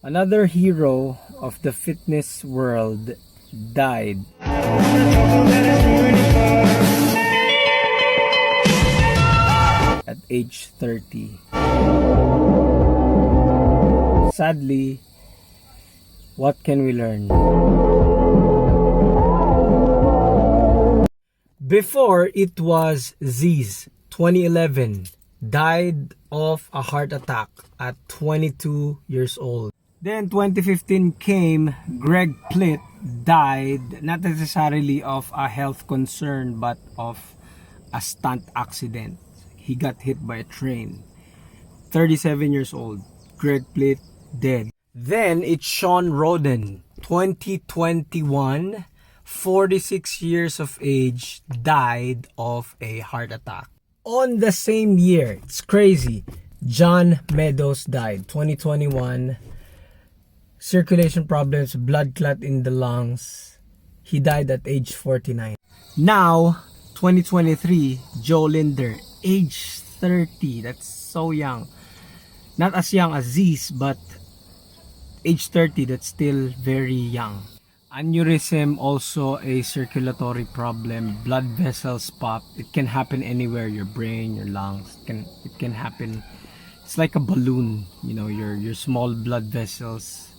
Another hero of the fitness world died. At age 30. Sadly, what can we learn? Before, it was Ziz, 2011, died of a heart attack at 22 years old. Then 2015 came, Greg Plitt died not necessarily of a health concern but of a stunt accident. He got hit by a train. 37 years old, Greg Plitt dead. Then it's Sean Roden, 2021, 46 years of age, died of a heart attack. On the same year, it's crazy, John Meadows died, 2021, circulation problems, blood clot in the lungs. He died at age 49. Now, 2023, Joe Lindner, age 30. That's so young. Not as young as Z's, but age 30, that's still very young. Aneurysm, also a circulatory problem. Blood vessels pop. It can happen anywhere, your brain, your lungs. It can happen. It's like a balloon, you know, your small blood vessels.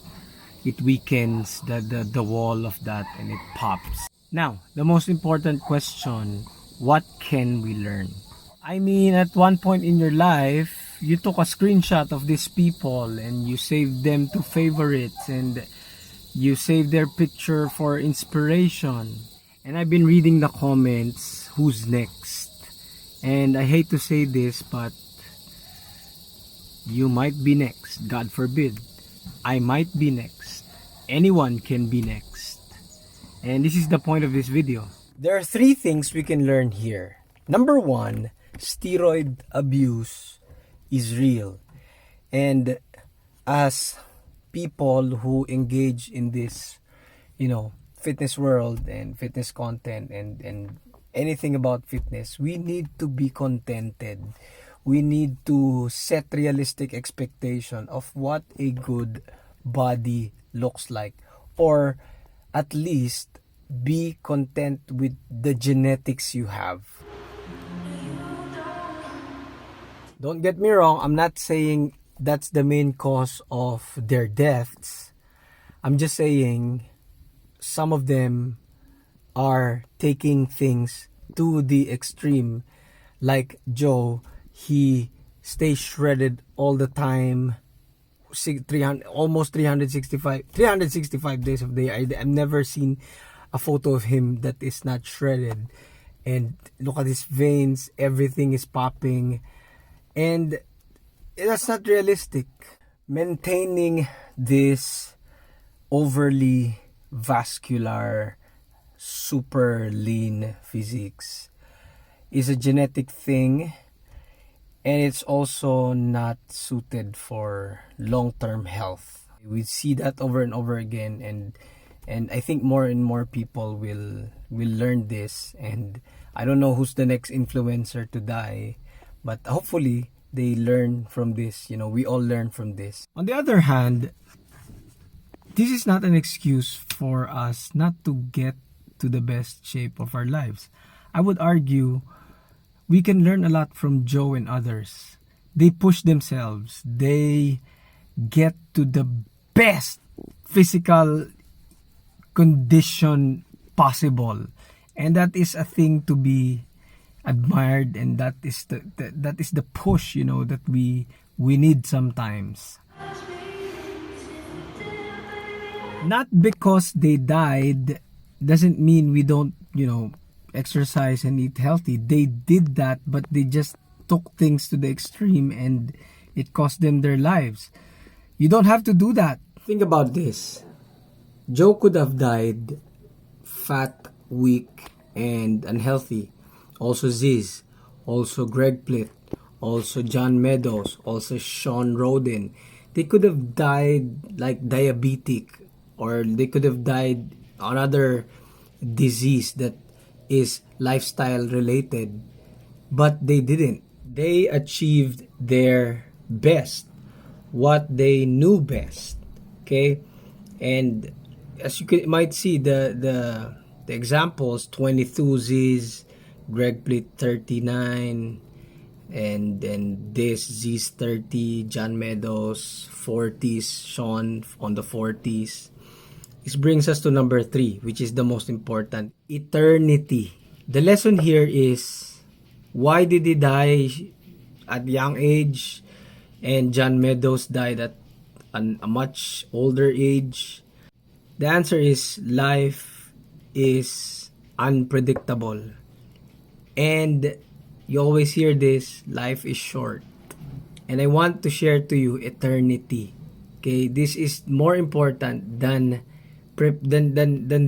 It weakens the wall of that and it pops. Now, the most important question, what can we learn? I mean, at one point in your life, you took a screenshot of these people and you saved them to favorites and you saved their picture for inspiration. And I've been reading the comments, who's next? And I hate to say this, but you might be next. God forbid. I might be next. Anyone can be next. And this is the point of this video. There are 3 things we can learn here. Number 1, steroid abuse is real. And as people who engage in this, fitness world and fitness content and anything about fitness, we need to be contented. We need to set realistic expectation of what a good body looks like, or at least be content with the genetics you have. Don't get me wrong, I'm not saying that's the main cause of their deaths. I'm just saying some of them are taking things to the extreme. Like Joe, he stays shredded all the time. Almost 365 days of the year. I've never seen a photo of him that is not shredded. And look at his veins, everything is popping. And that's not realistic. Maintaining this overly vascular, super lean physiques is a genetic thing, and it's also not suited for long-term health. We see that over and over again, and I think more and more people will learn this. And I don't know who's the next influencer to die, but hopefully they learn from this. We all learn from this. On the other hand, this is not an excuse for us not to get to the best shape of our lives. I would argue we can learn a lot from Joe and others. They push themselves. They get to the best physical condition possible. And that is a thing to be admired, and that is the push, that we need sometimes. Not because they died doesn't mean we don't, exercise and eat healthy. They did that, but they just took things to the extreme and it cost them their lives. You don't have to do that. Think about this. Joe could have died fat, weak, and unhealthy. Also Ziz, also Greg Plitt, also John Meadows, also Sean Roden. They could have died like diabetic, or they could have died another disease that is lifestyle related, but they didn't. They achieved their best, what they knew best, Okay, and as might see, the examples: 22 Z's, Greg Plitt 39, and then this Z's 30, John Meadows 40s, Sean on the 40s. This brings us to number 3, which is the most important: eternity. The lesson here is, why did he die at young age, and John Meadows died at a much older age? The answer is, life is unpredictable. And you always hear this, life is short. And I want to share to you eternity. Okay, this is more important than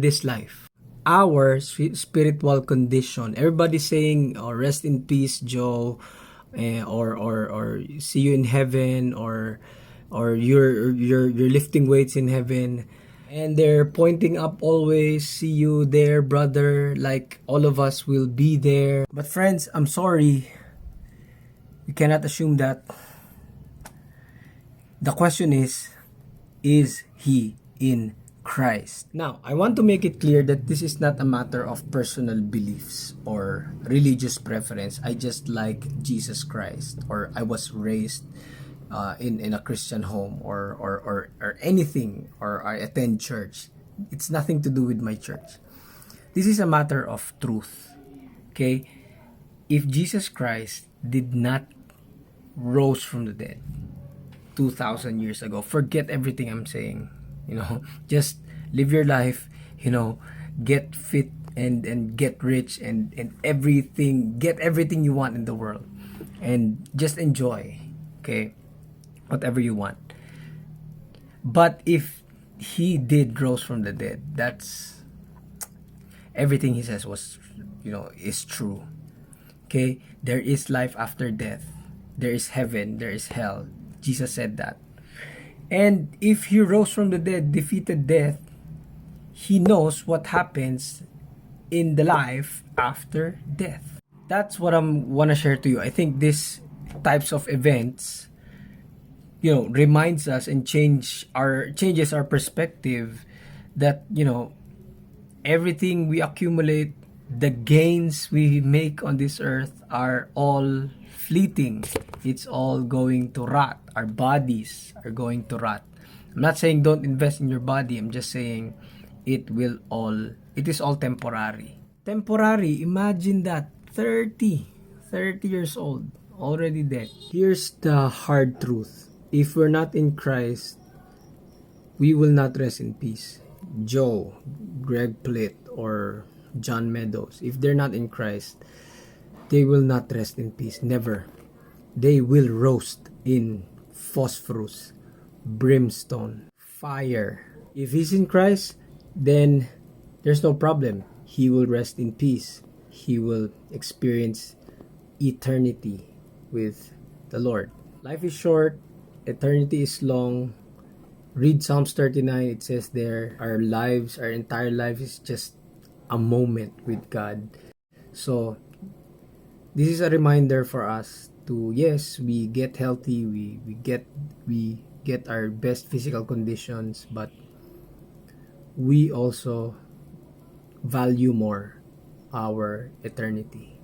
this life. Our spiritual condition. Everybody's saying, "Oh, rest in peace, Joe," or "See you in heaven," or you're lifting weights in heaven, and they're pointing up always. "See you there, brother." Like all of us will be there. But friends, I'm sorry, you cannot assume that. The question is he in Christ? Now, I want to make it clear that this is not a matter of personal beliefs or religious preference. I just like Jesus Christ, or I was raised in a Christian home, or anything, or I attend church. It's nothing to do with my church. This is a matter of truth. Okay? If Jesus Christ did not rose from the dead 2,000 years ago, forget everything I'm saying. Just live your life, get fit and get rich and everything, get everything you want in the world, and just enjoy, okay, whatever you want. But if he did rose from the dead, that's everything he says was, is true. Okay, there is life after death, there is heaven, there is hell. Jesus said that. And if he rose from the dead, defeated death, he knows what happens in the life after death. That's what I want to share to you. I think these types of events, reminds us and changes our perspective that, everything we accumulate, the gains we make on this earth are all fleeting. It's all going to rot. Our bodies are going to rot. I'm not saying don't invest in your body. I'm just saying it is all temporary. Temporary. Imagine that. 30 years old, already dead. Here's the hard truth. If we're not in Christ, we will not rest in peace. Joe, Greg Plitt, or John Meadows, if they're not in Christ, they will not rest in peace. Never. They will roast in phosphorus, brimstone, fire. If he's in Christ, then there's no problem. He will rest in peace. He will experience eternity with the Lord. Life is short, eternity is long. Read Psalms 39. It says there, our entire life is just a moment with God. So this is a reminder for us to, yes, we get healthy, we get our best physical conditions, but we also value more our eternity.